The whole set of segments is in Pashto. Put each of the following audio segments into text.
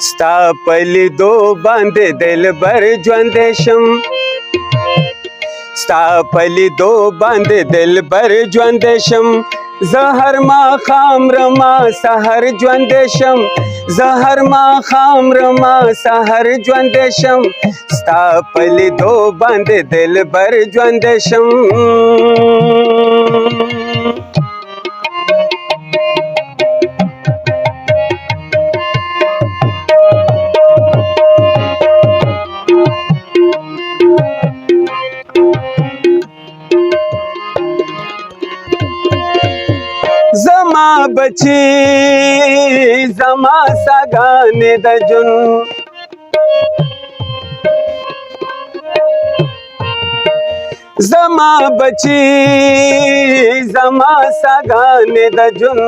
स्ता पलिदो बांधे दिलबर ژوندی شم स्ता पलिदो बांधे दिलबर ژوندی شم زه هر ماښام رمه سحر ژوندی شم زه هر ماښام رمه سحر ژوندی شم ستا په لیدو باندې دلبر ژوندی شم زما بچی زما ساګانې د جون زما بچی زما ساګانې د جون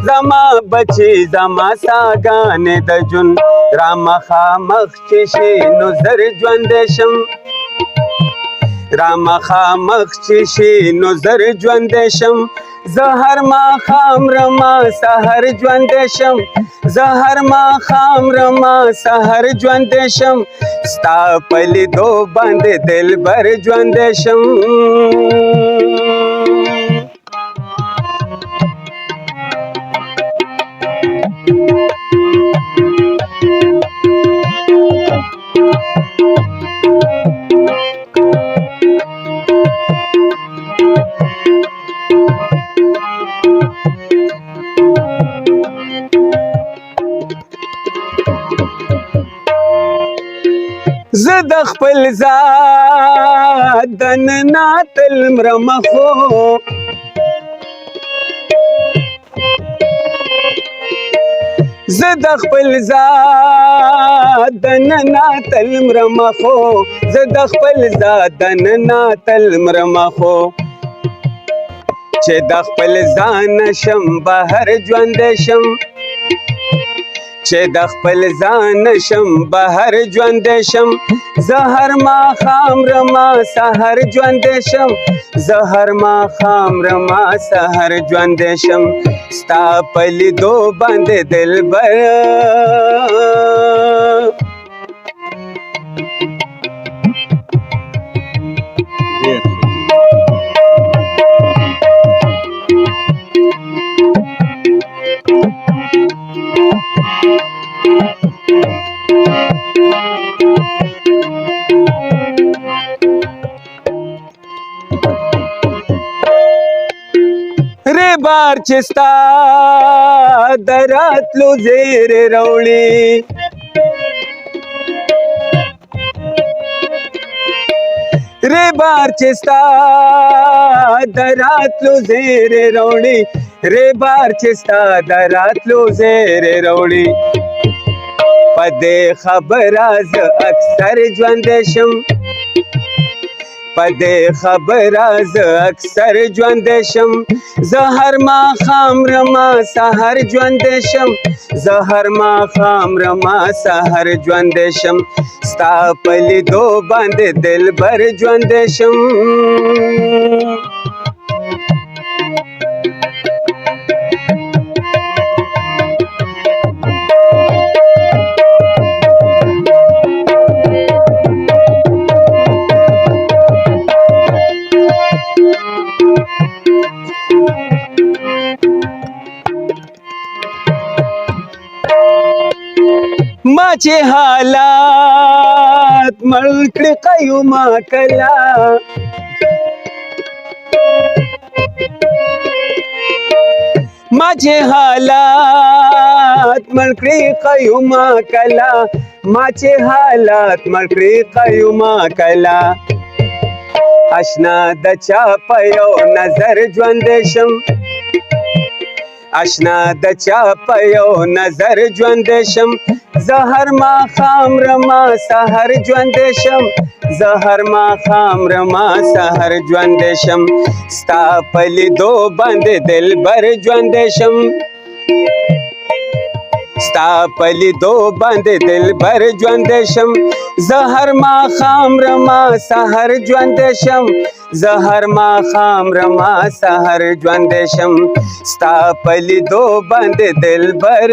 زما بچی زما ساګانې د جون را مخامخ چې شي نو زر ژوندی شم را مخامخ چې شي نو زر ژوندی شم زه هر ماښام رمه سحر ژوندی شم زه هر ماښام رمه سحر ژوندی شم ستا په لیدو باندې دلبر ژوندی شم زه د خپل ذات دننه تل مرمه خو زه د خپل ذات دننه تل مرمه خو زه د خپل ذات دننه تل مرمه خو چې د خپل ځان شم بهر ژوندی شم چې د خپل ځان شم بهر ژوندی شم زه هر ماښام رمه سحر ژوندی شم زه هر ماښام رمه سحر ژوندی شم ستا په لیدو باندې دلبر ری بار چې ستا د راتلو زیری راوړي ری بار چې ستا د راتلو زیری راوړي ری بار چې ستا د راتلو زیری راوړي په دې خبره زه اکثر ژوندی شم په دې خبره زه اکثر ژوندی شم زه هر ماښام رمه سحر ژوندی شم زه هر ماښام رمه سحر ژوندی شم ستا په لیدو باندې دلبر ژوندی شم ما چې حالات مړ کړي قیومه کله ما چې حالات مړ کړي قیومه کله ما چې حالات مړ کړي قیومه کله اشنا د چا په یو نظر ژوندی شم اشنا د چا په یو نظر ژوندی شم زه هر ماښام رمه سحر ژوندی شم زه هر ماښام رمه سحر ژوندی شم ستا په لیدو باندې دلبر ژوندی شم ستا په لیدو باندې دلبر ژوندی شم زه هر ماښام رمه سحر ژوندی شم زه هر ماښام رمه سحر ژوندی شم ستا په لیدو باندې دلبر